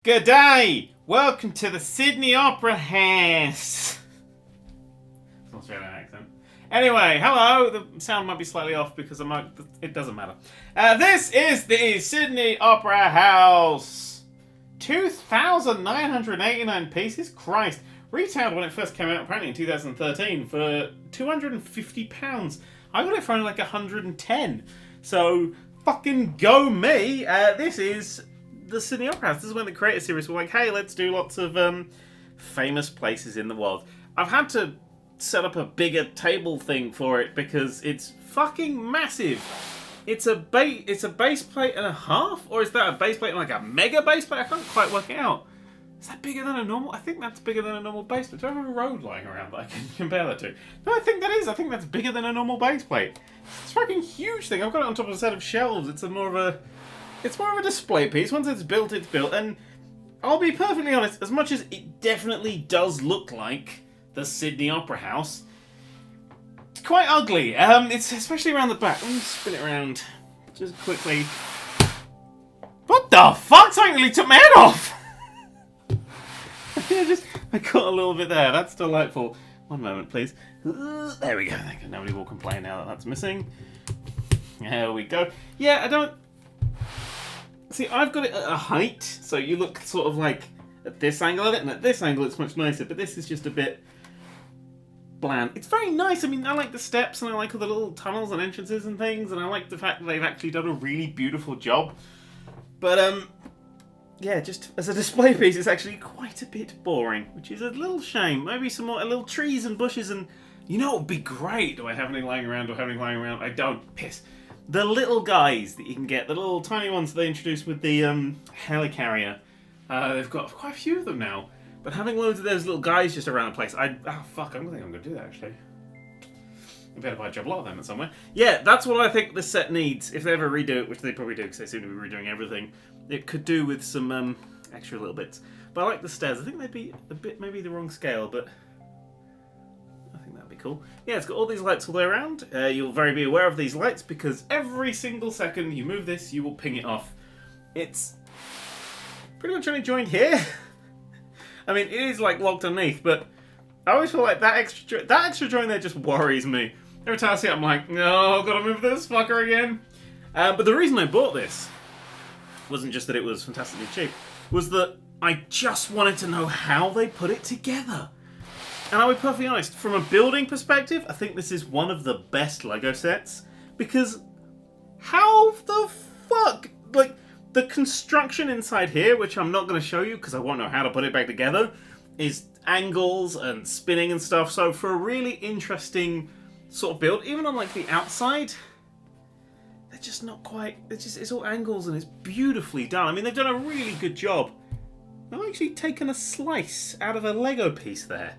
Good day! Welcome to the Sydney Opera House. It's an Australian accent. Anyway, hello. The sound might be slightly off because it doesn't matter. This is the Sydney Opera House. 2,989 pieces? Christ. Retailed when it first came out, apparently in 2013, for £250. I got it for only like 110. So, fucking go me. This is the Sydney Opera House. This is when the creator series were like, hey, let's do lots of famous places in the world. I've had to set up a bigger table thing for it because it's fucking massive. It's a base plate and a half, or is that a base plate and like a mega base plate? I can't quite work it out. Is that bigger than a normal? I think that's bigger than a normal base plate. Do I have a road lying around that I can compare that to? No, I think that is. I think that's bigger than a normal base plate. It's a fucking huge thing. I've got it on top of a set of shelves. It's more of a display piece. Once it's built, and I'll be perfectly honest, as much as it definitely does look like the Sydney Opera House, it's quite ugly. It's especially around the back. Let me spin it around just quickly. What the fuck? Something nearly took my head off! I caught a little bit there. That's delightful. One moment, please. There we go. Nobody will complain now that that's missing. There we go. Yeah, I don't... See, I've got it at a height, so you look sort of like at this angle of it, and at this angle it's much nicer, but this is just a bit bland. It's very nice. I mean, I like the steps, and I like all the little tunnels and entrances and things, and I like the fact that they've actually done a really beautiful job. But, yeah, just as a display piece, it's actually quite a bit boring, which is a little shame. Maybe some more, little trees and bushes, and you know what would be great? Do I have any lying around? I don't. Piss. The little guys that you can get, the little tiny ones they introduced with the helicarrier. They've got quite a few of them now. But having loads of those little guys just around the place, I think I'm going to do that, actually. I better buy a lot of them somewhere. Yeah, that's what I think this set needs. If they ever redo it, which they probably do, because they seem to be redoing everything, it could do with some extra little bits. But I like the stairs. I think they'd be a bit, maybe the wrong scale, but I think that'd be cool. Yeah, it's got all these lights all the way around. You'll very be aware of these lights, because every single second you move this, you will ping it off. It's pretty much only joined here. I mean, it is like locked underneath, but I always feel like that extra joint there just worries me. Every time I see it, I'm like, no, I've got to move this fucker again. But the reason I bought this wasn't just that it was fantastically cheap, was that I just wanted to know how they put it together. And I'll be perfectly honest, from a building perspective, I think this is one of the best Lego sets, because how the fuck, like, the construction inside here, which I'm not going to show you because I won't know how to put it back together, is angles and spinning and stuff. So for a really interesting sort of build, even on like the outside, they're just not quite, it's all angles and it's beautifully done. I mean, they've done a really good job. They've actually taken a slice out of a Lego piece there.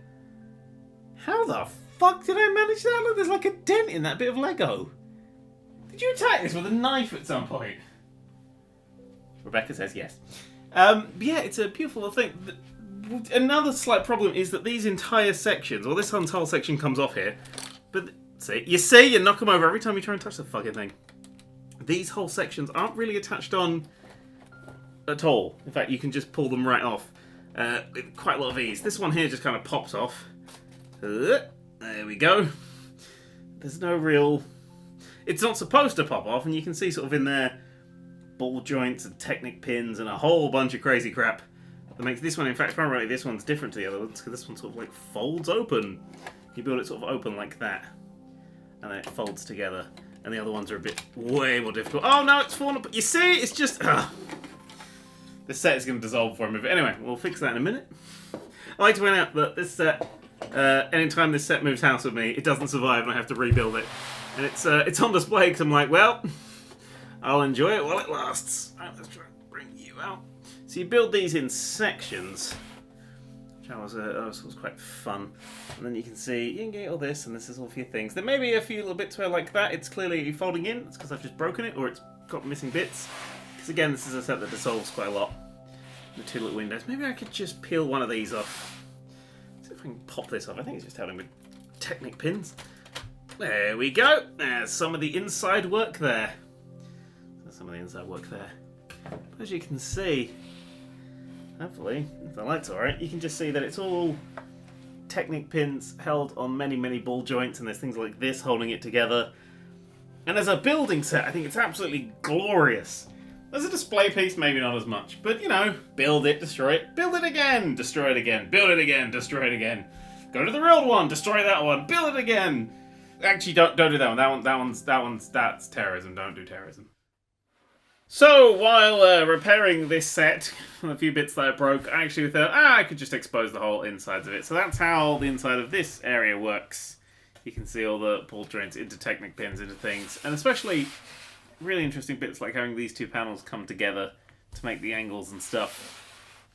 How the fuck did I manage that? Look, there's like a dent in that bit of Lego. Did you attack this with a knife at some point? Rebecca says yes. Yeah, it's a beautiful thing. Another slight problem is that these entire sections, or this whole section comes off here, but you knock them over every time you try and touch the fucking thing. These whole sections aren't really attached on at all. In fact, you can just pull them right off with quite a lot of ease. This one here just kind of pops off. There we go. There's no real... It's not supposed to pop off, and you can see sort of in there ball joints and Technic pins and a whole bunch of crazy crap that makes this one, in fact, primarily this one's different to the other ones, because this one sort of like folds open. You build it sort of open like that, and then it folds together, and the other ones are a bit way more difficult. Oh no, it's fallen apart. You see, it's just... This set is going to dissolve before I move it. Anyway, we'll fix that in a minute. I like to point out that this set, anytime this set moves house with me, it doesn't survive and I have to rebuild it. And it's on display because I'm like, well, I'll enjoy it while it lasts. Right, let's try and bring you out. So you build these in sections, which was quite fun. And then you can see, you can get all this, and this is all a few things. There may be a few little bits where, like that, it's clearly folding in. It's because I've just broken it, or it's got missing bits. Because again, this is a set that dissolves quite a lot. The two little windows. Maybe I could just peel one of these off. See if I can pop this off. I think it's just having with Technic pins. There we go. There's some of the inside work there. As you can see, hopefully, if the light's alright, you can just see that it's all Technic pins held on many, many ball joints, and there's things like this holding it together. And as a building set, I think it's absolutely glorious. As a display piece, maybe not as much, but you know, build it, destroy it, build it again, destroy it again, build it again, destroy it again. Go to the real one, destroy that one, build it again. Actually, don't do that one. That's terrorism. Don't do terrorism. So while repairing this set, a few bits that I broke, I actually thought, I could just expose the whole insides of it. So that's how the inside of this area works. You can see all the ball joints into Technic pins, into things, and especially really interesting bits like having these two panels come together to make the angles and stuff.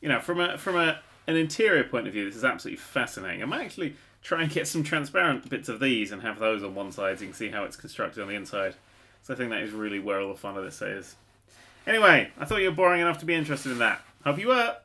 You know, from an interior point of view, this is absolutely fascinating. I might actually try and get some transparent bits of these and have those on one side so you can see how it's constructed on the inside. So I think that is really where all the fun of this is. Anyway, I thought you were boring enough to be interested in that. Hope you were.